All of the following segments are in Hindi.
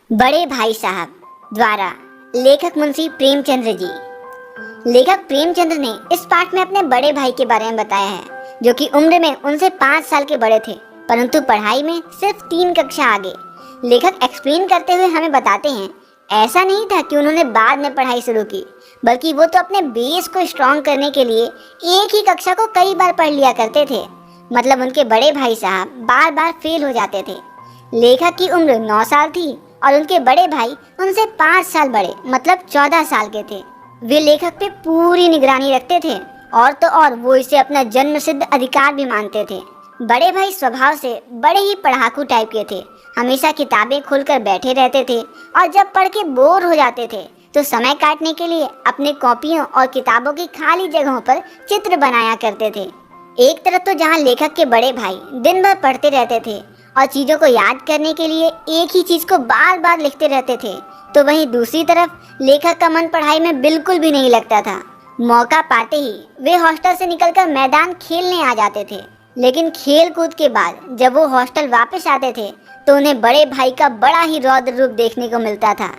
बड़े भाई साहब द्वारा लेखक मुंशी प्रेमचंद्र जी। लेखक प्रेमचंद्र ने इस पाठ में अपने बड़े भाई के बारे में बताया है, जो कि उम्र में उनसे 5 साल के बड़े थे, परंतु पढ़ाई में सिर्फ 3 कक्षा आगे। लेखक एक्सप्लेन करते हुए हमें बताते हैं, ऐसा नहीं था कि उन्होंने बाद में पढ़ाई शुरू की, बल्कि वो तो अपने बेस को स्ट्रॉन्ग करने के लिए एक ही कक्षा को कई बार पढ़ लिया करते थे। मतलब उनके बड़े भाई साहब बार बार फेल हो जाते थे। लेखक की उम्र 9 साल थी और उनके बड़े भाई उनसे 5 साल बड़े, मतलब 14 साल के थे। वे लेखक पे पूरी निगरानी रखते थे और तो और वो इसे अपना जन्म सिद्ध अधिकार भी मानते थे। बड़े भाई स्वभाव से बड़े ही पढ़ाकू टाइप के थे। हमेशा किताबें खोलकर बैठे रहते थे और जब पढ़ के बोर हो जाते थे तो समय काटने के लिए अपने कॉपियों और किताबों की खाली जगहों पर चित्र बनाया करते थे। एक तरफ तो जहाँ लेखक के बड़े भाई दिन भर पढ़ते रहते थे और चीज़ों को याद करने के लिए एक ही चीज़ को बार बार लिखते रहते थे, तो वहीं दूसरी तरफ लेखक का मन पढ़ाई में बिल्कुल भी नहीं लगता था। मौका पाते ही वे हॉस्टल से निकलकर मैदान खेलने आ जाते थे। लेकिन खेल कूद के बाद जब वो हॉस्टल वापस आते थे तो उन्हें बड़े भाई का बड़ा ही रौद्र रूप देखने को मिलता था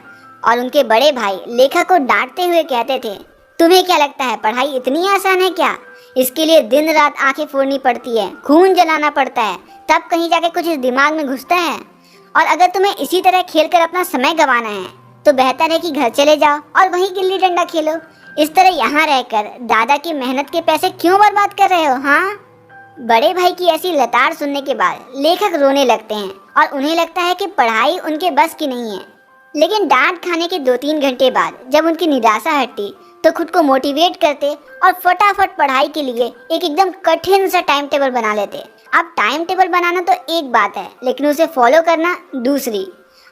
और उनके बड़े भाई लेखक को डांटते हुए कहते थे, तुम्हें क्या लगता है पढ़ाई इतनी आसान है क्या? इसके लिए दिन रात आंखें फोड़नी पड़ती है, खून जलाना पड़ता है, तब कहीं जाके कुछ इस दिमाग में घुसता है। और अगर तुम्हें इसी तरह खेलकर अपना समय गंवाना है तो बेहतर है कि घर चले जाओ और वहीं गिल्ली डंडा खेलो। इस तरह यहाँ रहकर दादा की मेहनत के पैसे क्यों बर्बाद कर रहे हो? हाँ। बड़े भाई की ऐसी लताड़ सुनने के बाद लेखक रोने लगते हैं और उन्हें लगता है कि पढ़ाई उनके बस की नहीं है। लेकिन डांट खाने के 2-3 घंटे बाद जब उनकी निराशा हटती तो खुद को मोटिवेट करते और फटाफट पढ़ाई के लिए एक एकदम कठिन सा टाइम टेबल बना लेते। अब टाइम टेबल बनाना तो एक बात है, लेकिन उसे फॉलो करना दूसरी।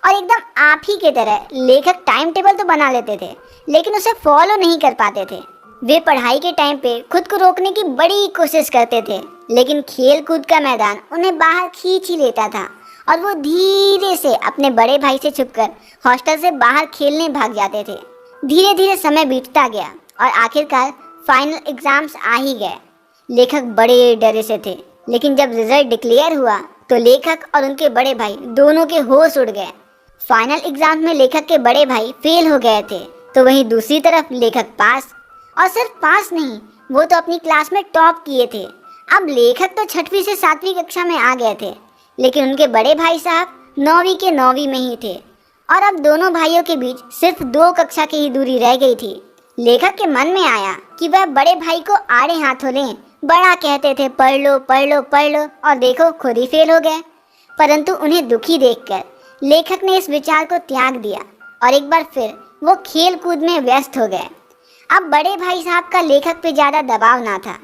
और एकदम आप ही की तरह लेखक टाइम टेबल तो बना लेते थे, लेकिन उसे फॉलो नहीं कर पाते थे। वे पढ़ाई के टाइम पे खुद को रोकने की बड़ी कोशिश करते थे, लेकिन खेल कूद का मैदान उन्हें बाहर खींच ही लेता था और वो धीरे से अपने बड़े भाई से छुपकर हॉस्टल से बाहर खेलने भाग जाते थे। धीरे धीरे समय बीतता गया और आखिरकार फाइनल एग्जाम्स आ ही गए। लेखक बड़े डरे से थे, लेकिन जब रिजल्ट डिक्लेयर हुआ तो लेखक और उनके बड़े भाई दोनों के होश उड़ गए। फाइनल एग्जाम में लेखक के बड़े भाई फेल हो गए थे, तो वहीं दूसरी तरफ लेखक पास। और सिर्फ पास नहीं, वो तो अपनी क्लास में टॉप किए थे। अब लेखक तो 6वीं से 7वीं कक्षा में आ गए थे, लेकिन उनके बड़े भाई साहब 9वीं के 9वीं में ही थे और अब दोनों भाइयों के बीच सिर्फ 2 कक्षा की ही दूरी रह गई थी। लेखक के मन में आया कि वह बड़े भाई को आड़े हाथों लें। बड़ा कहते थे पढ़ लो पढ़ लो पढ़ लो, और देखो खुद ही फेल हो गए। परंतु उन्हें दुखी देखकर लेखक ने इस विचार को त्याग दिया और एक बार फिर वो खेल कूद में व्यस्त हो गए। अब बड़े भाई साहब का लेखक पे ज़्यादा दबाव ना था,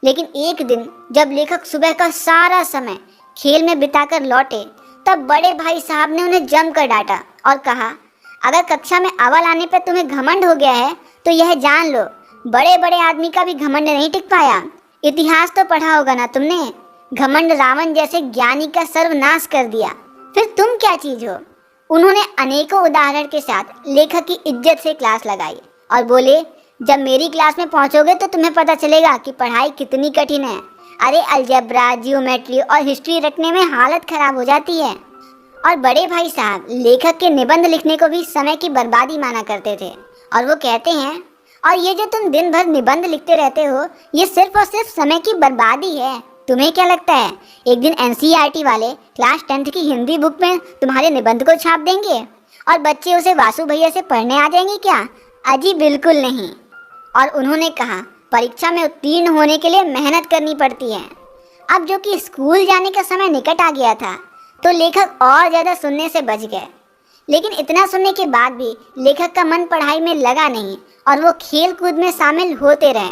लेकिन एक दिन जब लेखक सुबह का सारा समय खेल में बिताकर लौटे तब बड़े भाई साहब ने उन्हें जमकर डांटा और कहा, अगर कक्षा में अव्वल आने पर तुम्हें घमंड हो गया है तो यह जान लो, बड़े बड़े आदमी का भी घमंड नहीं टिक पाया। इतिहास तो पढ़ा होगा ना तुमने, घमंड रावण जैसे ज्ञानी का सर्वनाश कर दिया, फिर तुम क्या चीज हो। उन्होंने अनेकों उदाहरण के साथ लेखक की इज्जत से क्लास लगाई और बोले, जब मेरी क्लास में पहुंचोगे तो तुम्हें पता चलेगा कि पढ़ाई कितनी कठिन है। अरे अलजेब्रा, जियोमेट्री और हिस्ट्री रटने में हालत खराब हो जाती है। और बड़े भाई साहब लेखक के निबंध लिखने को भी समय की बर्बादी माना करते थे और वो कहते हैं, और ये जो तुम दिन भर निबंध लिखते रहते हो ये सिर्फ और सिर्फ समय की बर्बादी है। तुम्हें क्या लगता है एक दिन एनसीईआरटी वाले क्लास 10th की हिंदी बुक में तुम्हारे निबंध को छाप देंगे और बच्चे उसे वासु भैया से पढ़ने आ जाएंगे क्या? अजी बिल्कुल नहीं। और उन्होंने कहा, परीक्षा में उत्तीर्ण होने के लिए मेहनत करनी पड़ती है। अब जो कि स्कूल जाने का समय निकट आ गया था तो लेखक और ज़्यादा सुनने से बच गए। लेकिन इतना सुनने के बाद भी लेखक का मन पढ़ाई में लगा नहीं और वो खेल कूद में शामिल होते रहे।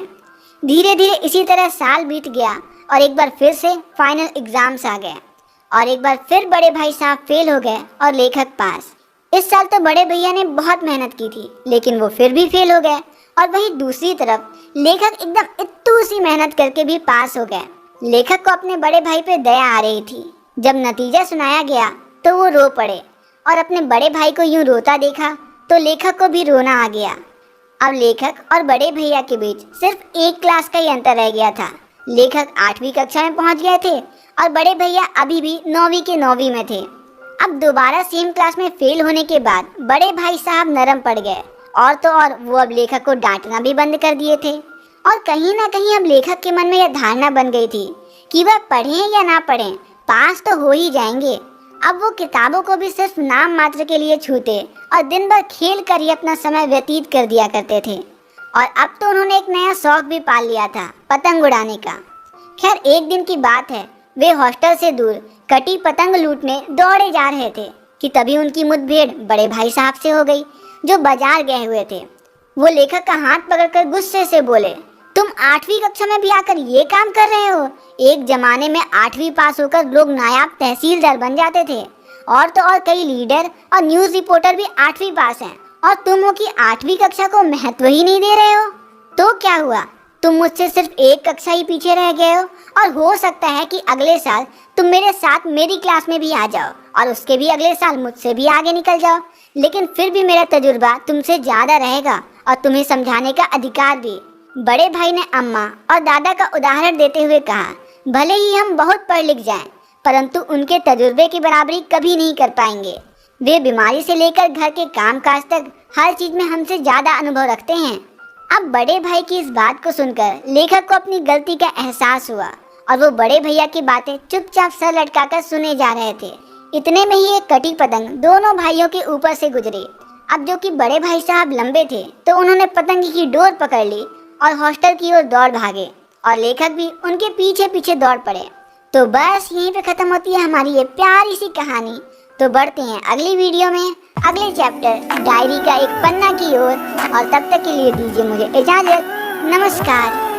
धीरे धीरे इसी तरह साल बीत गया और एक बार फिर से फाइनल एग्जाम्स आ गए और एक बार फिर बड़े भाई साहब फेल हो गए और लेखक पास। इस साल तो बड़े भैया ने बहुत मेहनत की थी, लेकिन वो फिर भी फेल हो गए और वहीं दूसरी तरफ लेखक एकदम इत्तू सी मेहनत करके भी पास हो गए। लेखक को अपने बड़े भाई पे दया आ रही थी। जब नतीजा सुनाया गया तो वो रो पड़े और अपने बड़े भाई को यूं रोता देखा तो लेखक को भी रोना आ गया। अब लेखक और बड़े भैया के बीच सिर्फ एक क्लास का ही अंतर रह गया था। लेखक 8वीं कक्षा में पहुंच गए थे और बड़े भैया अभी भी 9वीं के 9वीं में थे। अब दोबारा सेम क्लास में फेल होने के बाद बड़े भाई साहब नरम पड़ गए, और तो और वो अब लेखक को डांटना भी बंद कर दिए थे। और कहीं ना कहीं अब लेखक के मन में यह धारणा बन गई थी कि वह पढ़ें या ना पढ़ें, पास तो हो ही जाएंगे। अब वो किताबों को भी सिर्फ नाम मात्र के लिए छूते और दिन भर खेल कर ही अपना समय व्यतीत कर दिया करते थे। और अब तो उन्होंने एक नया शौक भी पाल लिया था, पतंग उड़ाने का। खैर, एक दिन की बात है, वे हॉस्टल से दूर कटी पतंग लूटने दौड़े जा रहे थे कि तभी उनकी मुठभेड़ बड़े भाई साहब से हो गई, जो बाजार गए हुए थे। वो लेखक का हाथ पकड़कर गुस्से से बोले, तुम 8वीं कक्षा में भी आकर ये काम कर रहे हो? एक जमाने में 8वीं पास होकर लोग नायाब तहसीलदार बन जाते थे, और तो और कई लीडर और न्यूज़ रिपोर्टर भी 8वीं पास हैं, और तुम हो कि 8वीं कक्षा को महत्व ही नहीं दे रहे हो। तो क्या हुआ, तुम मुझसे सिर्फ एक कक्षा ही पीछे रह गए हो, और हो सकता है कि अगले साल तुम मेरे साथ मेरी क्लास में भी आ जाओ, और उसके भी अगले साल मुझसे भी आगे निकल जाओ। लेकिन फिर भी मेरा तजुर्बा तुमसे ज़्यादा रहेगा और तुम्हें समझाने का अधिकार भी। बड़े भाई ने अम्मा और दादा का उदाहरण देते हुए कहा, भले ही हम बहुत पढ़ लिख जाएं, परंतु उनके तजुर्बे की बराबरी कभी नहीं कर पाएंगे। वे बीमारी से लेकर घर के कामकाज तक हर चीज़ में हमसे ज़्यादा अनुभव रखते हैं। अब बड़े भाई की इस बात को सुनकर लेखक को अपनी गलती का एहसास हुआ, और वो बड़े भैया की बातें चुपचाप सर लटकाकर सुने जा रहे थे। इतने में ही एक कटी पतंग दोनों भाइयों के ऊपर से गुजरी। अब जो कि बड़े भाई साहब लंबे थे, तो उन्होंने पतंग की डोर पकड़ ली और हॉस्टल की ओर दौड़ भागे, और लेखक भी उनके पीछे पीछे दौड़ पड़े। तो बस यहीं पे खत्म होती है हमारी ये प्यारी सी कहानी। तो बढ़ते हैं अगली वीडियो में अगले चैप्टर डायरी का एक पन्ना की ओर, और तब तक के लिए दीजिए मुझे इजाजत। नमस्कार।